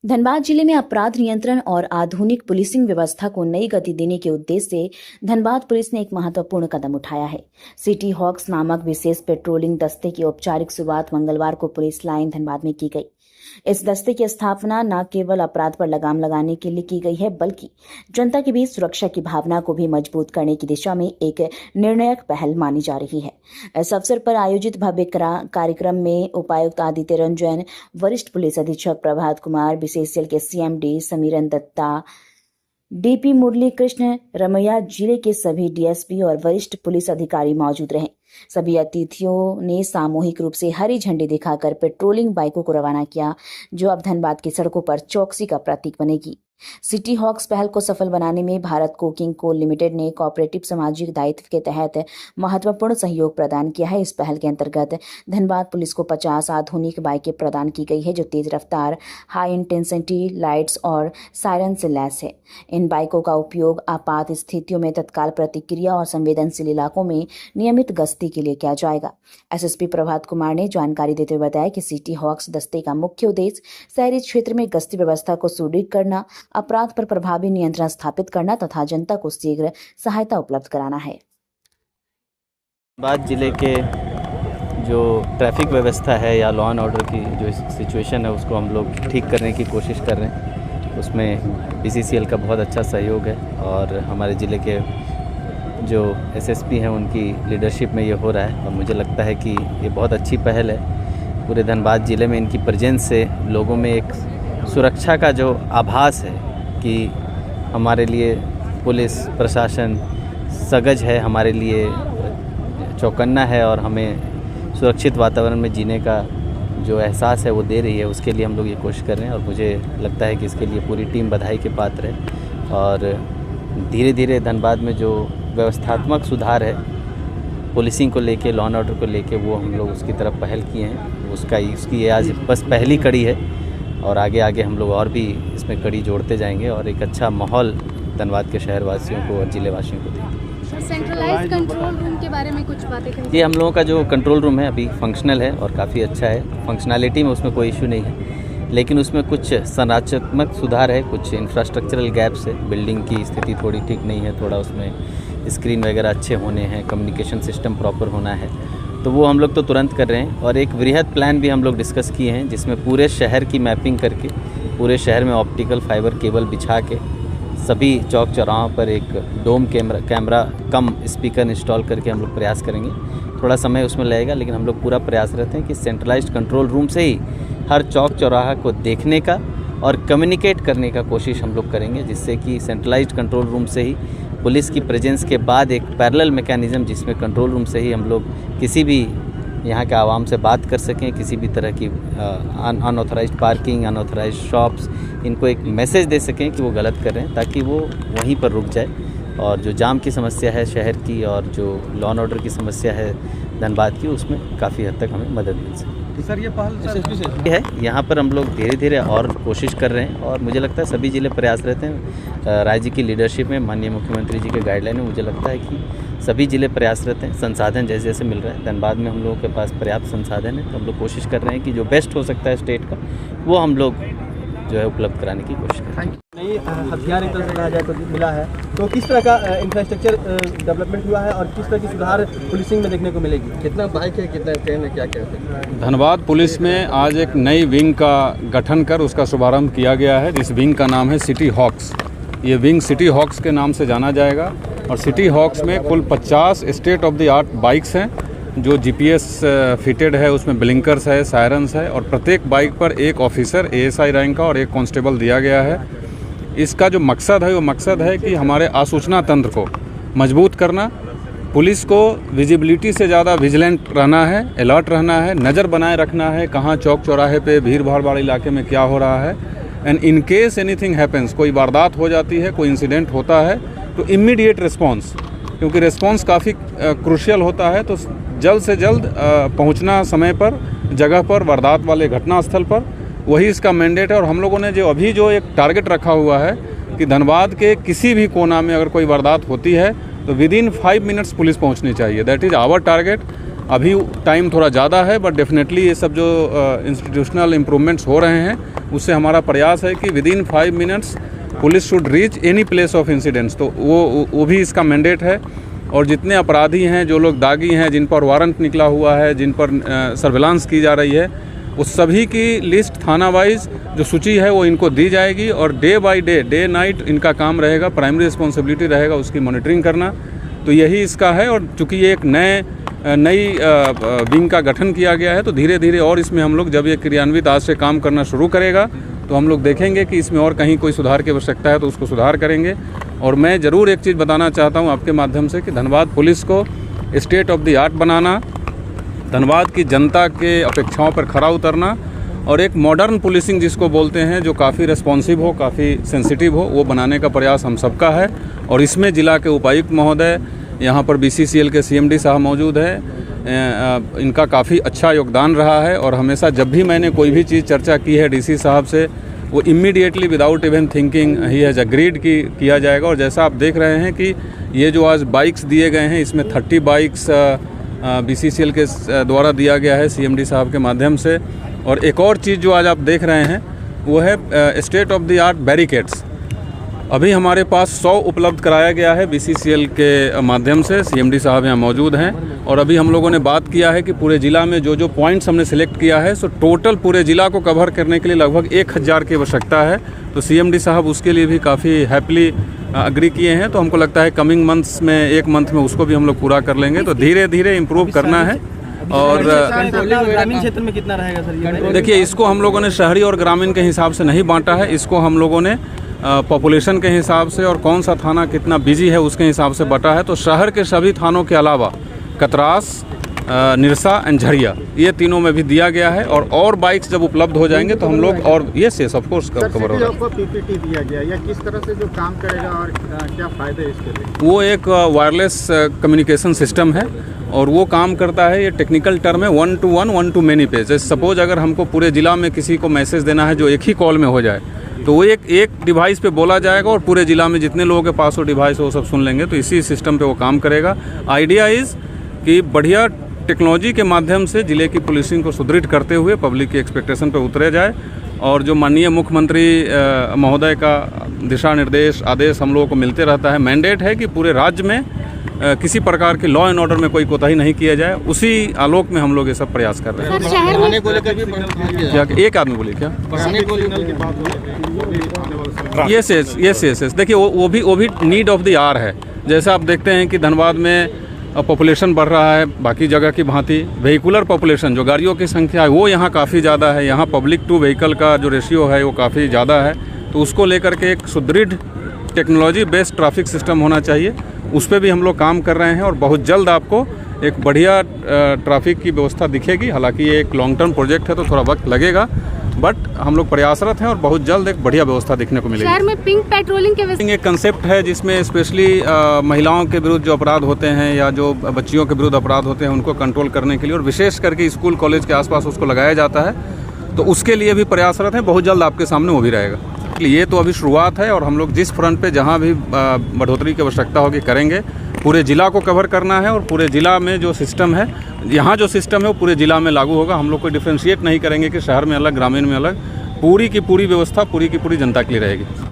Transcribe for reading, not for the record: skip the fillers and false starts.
धनबाद जिले में अपराध नियंत्रण और आधुनिक पुलिसिंग व्यवस्था को नई गति देने के उद्देश्य से धनबाद पुलिस ने एक महत्वपूर्ण कदम उठाया है। सिटी हॉक्स नामक विशेष पेट्रोलिंग दस्ते की औपचारिक शुरुआत मंगलवार को पुलिस लाइन धनबाद में की गई। इस दस्ते की स्थापना न केवल अपराध पर लगाम लगाने के लिए की गई है, बल्कि जनता के बीच सुरक्षा की भावना को भी मजबूत करने की दिशा में एक निर्णायक पहल मानी जा रही है। इस अवसर पर आयोजित भव्य कार्यक्रम में उपायुक्त आदित्य रंजन, वरिष्ठ पुलिस अधीक्षक प्रभात कुमार, विशेष सेल के CMD समीरन दत्ता, DP मुरली कृष्ण रमैया, जिले के सभी DSP और वरिष्ठ पुलिस अधिकारी मौजूद रहे। सभी अतिथियों ने सामूहिक रूप से हरी झंडी दिखाकर पेट्रोलिंग बाइकों को रवाना किया, जो अब धनबाद की सड़कों पर चौकसी का प्रतीक बनेगी। सिटी हॉक्स पहल को सफल बनाने में भारत कोकिंग कोल लिमिटेड ने कोऑपरेटिव सामाजिक दायित्व के तहत महत्वपूर्ण सहयोग प्रदान किया है। इस पहल के अंतर्गत धनबाद पुलिस को 50 आधुनिक बाइकें प्रदान की गई है, जो तेज रफ्तार, हाई इंटेंसिटी लाइट्स और सायरन से लैस है। इन बाइकों का उपयोग आपात स्थितियों में तत्काल प्रतिक्रिया और संवेदनशील इलाकों में नियमित गश्ती के लिए किया जाएगा। SSP प्रभात कुमार ने जानकारी देते हुए बताया कि सिटी हॉक्स दस्ते का मुख्य उद्देश्य शहरी क्षेत्र में गश्ती व्यवस्था को सुदृढ़ करना, अपराध पर प्रभावी नियंत्रण स्थापित करना तथा जनता को शीघ्र सहायता उपलब्ध कराना है। धनबाद जिले के जो ट्रैफिक व्यवस्था है या लॉ एंड ऑर्डर की जो सिचुएशन है, उसको हम लोग ठीक करने की कोशिश कर रहे हैं। उसमें BCCL का बहुत अच्छा सहयोग है और हमारे ज़िले के जो SSP हैं, उनकी लीडरशिप में ये हो रहा है और मुझे लगता है कि ये बहुत अच्छी पहल है। पूरे धनबाद ज़िले में इनकी प्रेजेंस से लोगों में एक सुरक्षा का जो आभास है कि हमारे लिए पुलिस प्रशासन सजग है, हमारे लिए चौकन्ना है और हमें सुरक्षित वातावरण में जीने का जो एहसास है वो दे रही है, उसके लिए हम लोग ये कोशिश कर रहे हैं और मुझे लगता है कि इसके लिए पूरी टीम बधाई के पात्र है। और धीरे धीरे धनबाद में जो व्यवस्थात्मक सुधार है पुलिसिंग को लेके, लॉ एंड ऑर्डर को लेके, वो हम लोग उसकी तरफ पहल किए हैं। उसकी ये आज बस पहली कड़ी है और आगे आगे हम लोग और भी इसमें कड़ी जोड़ते जाएंगे और एक अच्छा माहौल धनबाद के शहरवासियों को और ज़िले वासियों को देंगे। सेंट्रलाइज्ड कंट्रोल रूम के बारे में कुछ बातें करें। जी, हम लोगों का जो कंट्रोल रूम है अभी फंक्शनल है और काफ़ी अच्छा है। फंक्शनैलिटी में उसमें कोई इशू नहीं है, लेकिन उसमें कुछ संरचनात्मक सुधार है, कुछ इंफ्रास्ट्रक्चरल गैप्स है। बिल्डिंग की स्थिति थोड़ी ठीक नहीं है, थोड़ा उसमें स्क्रीन वगैरह अच्छे होने हैं, कम्युनिकेशन सिस्टम प्रॉपर होना है, तो वो हम लोग तो तुरंत कर रहे हैं। और एक वृहद प्लान भी हम लोग डिस्कस किए हैं, जिसमें पूरे शहर की मैपिंग करके पूरे शहर में ऑप्टिकल फाइबर केबल बिछा के सभी चौक चौराहों पर एक डोम कैमरा कम स्पीकर इंस्टॉल करके हम लोग प्रयास करेंगे। थोड़ा समय उसमें लगेगा, लेकिन हम लोग पूरा प्रयास रहते हैं कि सेंट्रलाइज्ड कंट्रोल रूम से ही हर चौक चौराहा को देखने का और कम्युनिकेट करने का कोशिश हम लोग करेंगे, जिससे कि सेंट्रलाइज्ड कंट्रोल रूम से ही पुलिस की प्रेजेंस के बाद एक पैरेलल मैकेनिज़्म, जिसमें कंट्रोल रूम से ही हम लोग किसी भी यहाँ के आवाम से बात कर सकें, किसी भी तरह की अनऑथराइज्ड पार्किंग, अनऑथराइज्ड शॉप्स, इनको एक मैसेज दे सकें कि वो गलत कर रहे हैं, ताकि वो वहीं पर रुक जाए। और जो जाम की समस्या है शहर की और जो लॉ एंड ऑर्डर की समस्या है धनबाद की, उसमें काफ़ी हद तक हमें मदद मिल सके। तो सर ये पहल SSP से है, यहाँ पर हम लोग धीरे धीरे और कोशिश कर रहे हैं और मुझे लगता है सभी ज़िले प्रयास रहते हैं। राज्य की लीडरशिप में, माननीय मुख्यमंत्री जी के गाइडलाइन में मुझे लगता है कि सभी ज़िले प्रयास रहते हैं। संसाधन जैसे जैसे मिल रहा है, धनबाद में हम लोगों के पास पर्याप्त संसाधन है, तो हम लोग कोशिश कर रहे हैं कि जो बेस्ट हो सकता है स्टेट का, वो हम लोग जो है उपलब्ध कराने की कोशिश करें। नई हथियार एक तरह से कहा जाए तो मिला है, तो किस तरह का इंफ्रास्ट्रक्चर डेवलपमेंट हुआ है और किस तरह की सुधार पुलिसिंग में देखने को मिलेगी? कितना बाइक है, कितना ट्रेन है, क्या क्या है? धनबाद पुलिस में आज एक नई विंग का गठन कर उसका शुभारंभ किया गया है। इस विंग का नाम है सिटी हॉक्स। ये विंग सिटी हॉक्स के नाम से जाना जाएगा और सिटी हॉक्स में कुल 50 state of the art bikes हैं, जो GPS फिटेड है, उसमें ब्लिंकर्स है, सायरन्स है और प्रत्येक बाइक पर एक ऑफिसर ASI रैंक का और एक कांस्टेबल दिया गया है। इसका जो मकसद है वो मकसद है कि हमारे आसूचना तंत्र को मजबूत करना, पुलिस को विजिबिलिटी से ज़्यादा विजिलेंट रहना है, अलर्ट रहना है, नज़र बनाए रखना है कहाँ चौक चौराहे पे भीड़ भाड़ वाले इलाके में क्या हो रहा है। And in case anything happens, कोई वारदात हो जाती है, कोई इंसिडेंट होता है, तो इमीडिएट रिस्पॉन्स, क्योंकि रिस्पॉन्स काफ़ी क्रूशियल होता है, तो जल्द से जल्द पहुंचना समय पर, जगह पर, वारदात वाले घटना स्थल पर, वही इसका मैंडेट है। और हम लोगों ने अभी जो एक टारगेट रखा हुआ है कि धनबाद के किसी भी कोना में अगर कोई वारदात होती है तो विदिन 5 मिनट्स पुलिस पहुंचनी चाहिए। That is our target. अभी टाइम थोड़ा ज़्यादा है, बट डेफिनेटली ये सब जो इंस्टीट्यूशनल इम्प्रूवमेंट्स हो रहे हैं उससे हमारा प्रयास है कि within 5 minutes police should reach any place of incidents. तो वो भी इसका मैंडेट है। और जितने अपराधी हैं, जो लोग दागी हैं, जिन पर वारंट निकला हुआ है, जिन पर सर्विलांस की जा रही है, उस सभी की लिस्ट थाना वाइज जो सूची है वो इनको दी जाएगी और डे बाय डे नाइट इनका काम रहेगा, प्राइमरी रिस्पॉन्सिबिलिटी रहेगा उसकी मॉनिटरिंग करना। तो यही इसका है। और चूँकि ये एक नई विंग का गठन किया गया है, तो धीरे धीरे और इसमें हम लोग जब ये क्रियान्वित आज से काम करना शुरू करेगा तो हम लोग देखेंगे कि इसमें और कहीं कोई सुधार की आवश्यकता है तो उसको सुधार करेंगे। और मैं ज़रूर एक चीज़ बताना चाहता हूँ आपके माध्यम से कि धनबाद पुलिस को स्टेट ऑफ द आर्ट बनाना, धनबाद की जनता के अपेक्षाओं पर खरा उतरना और एक मॉडर्न पुलिसिंग जिसको बोलते हैं, जो काफ़ी रिस्पॉन्सिव हो, काफ़ी सेंसिटिव हो, वो बनाने का प्रयास हम सबका है। और इसमें जिला के उपायुक्त महोदय, यहाँ पर BCCL के CMD साहब मौजूद है, इनका काफ़ी अच्छा योगदान रहा है। और हमेशा जब भी मैंने कोई भी चीज़ चर्चा की है DC साहब से, वो immediately without even thinking he has agreed किया जाएगा। और जैसा आप देख रहे हैं कि ये जो आज बाइक्स दिए गए हैं, इसमें 30 बाइक्स BCCL के द्वारा दिया गया है CMD साहब के माध्यम से। और एक और चीज़ जो आज आप देख रहे हैं वो है state of the art barricades. अभी हमारे पास 100 उपलब्ध कराया गया है BCCL के माध्यम से। CMD साहब यहाँ मौजूद हैं। और अभी हम लोगों ने बात किया है कि पूरे ज़िला में जो पॉइंट्स हमने सिलेक्ट किया है, सो टोटल पूरे ज़िला को कवर करने के लिए लगभग 1000 की आवश्यकता है। तो CMD साहब उसके लिए भी काफ़ी हैप्पली अग्री किए हैं। तो हमको लगता है कमिंग मंथ्स में, 1 मंथ में उसको भी हम लोग पूरा कर लेंगे। तो धीरे धीरे इम्प्रूव करना है। और ग्रामीण क्षेत्र में कितना रहेगा सर ये? देखिए, इसको हम लोगों ने शहरी और ग्रामीण के हिसाब से नहीं बांटा है। इसको हम लोगों ने पॉपुलेशन के हिसाब से और कौन सा थाना कितना बिजी है उसके हिसाब से बटा है। तो शहर के सभी थानों के अलावा कतरास, निरसा एंड झरिया, ये तीनों में भी दिया गया है। और बाइक्स जब उपलब्ध हो जाएंगे तो हम लोग और यस ऑफ कोर्स कवर होगा। PPT दिया गया या किस तरह से जो काम करेगा और क्या फ़ायदे इसके लिए? वो एक वायरलेस कम्युनिकेशन सिस्टम है और वो काम करता है, ये टेक्निकल टर्म है, 1 to 1, 1 to many page. Suppose अगर हमको पूरे ज़िला में किसी को मैसेज देना है जो एक ही कॉल में हो जाए, तो वो एक डिवाइस पे बोला जाएगा और पूरे ज़िला में जितने लोगों के पास वो डिवाइस वो सब सुन लेंगे। तो इसी सिस्टम पे वो काम करेगा। आइडिया इज़ कि बढ़िया टेक्नोलॉजी के माध्यम से ज़िले की पुलिसिंग को सुदृढ़ करते हुए पब्लिक की एक्सपेक्टेशन पे उतरे जाए। और जो माननीय मुख्यमंत्री महोदय का दिशा निर्देश, आदेश हम लोगों को मिलते रहता है, मैंडेट है कि पूरे राज्य में किसी प्रकार के लॉ एंड ऑर्डर में कोई कोताही नहीं किया जाए। उसी आलोक में हम लोग ये सब प्रयास कर रहे हैं। सर, शहर में क्या एक आदमी बोले क्या? यस। देखिए, वो भी नीड ऑफ द आवर है। जैसा आप देखते हैं कि धनबाद में पॉपुलेशन बढ़ रहा है, बाकी जगह की भांति वेहिकुलर पॉपुलेशन, जो गाड़ियों की संख्या है वो यहाँ काफ़ी ज़्यादा है। यहाँ पब्लिक टू व्हीकल का जो रेशियो है वो काफ़ी ज़्यादा है। तो उसको लेकर के एक सुदृढ़ टेक्नोलॉजी बेस्ड ट्रैफिक सिस्टम होना चाहिए, उस पर भी हम लोग काम कर रहे हैं। और बहुत जल्द आपको एक बढ़िया ट्रैफिक की व्यवस्था दिखेगी। हालांकि ये एक लॉन्ग टर्म प्रोजेक्ट है तो थोड़ा वक्त लगेगा, बट हम लोग प्रयासरत हैं और बहुत जल्द एक बढ़िया व्यवस्था देखने को मिलेगी। शहर में पिंक पेट्रोलिंग के एक कंसेप्ट है जिसमें स्पेशली महिलाओं के विरुद्ध जो अपराध होते हैं या जो बच्चियों के विरुद्ध अपराध होते हैं उनको कंट्रोल करने के लिए, और विशेष करके स्कूल कॉलेज के आसपास उसको लगाया जाता है। तो उसके लिए भी प्रयासरत हैं। बहुत जल्द आपके सामने वो भी रहेगा। ये तो अभी शुरुआत है और हम लोग जिस फ्रंट पे जहाँ भी बढ़ोतरी की आवश्यकता होगी करेंगे। पूरे ज़िला को कवर करना है और पूरे ज़िला में जो सिस्टम है, यहाँ जो सिस्टम है वो पूरे ज़िला में लागू होगा। हम लोग कोई डिफ्रेंशिएट नहीं करेंगे कि शहर में अलग, ग्रामीण में अलग। पूरी की पूरी व्यवस्था पूरी की पूरी जनता के लिए रहेगी।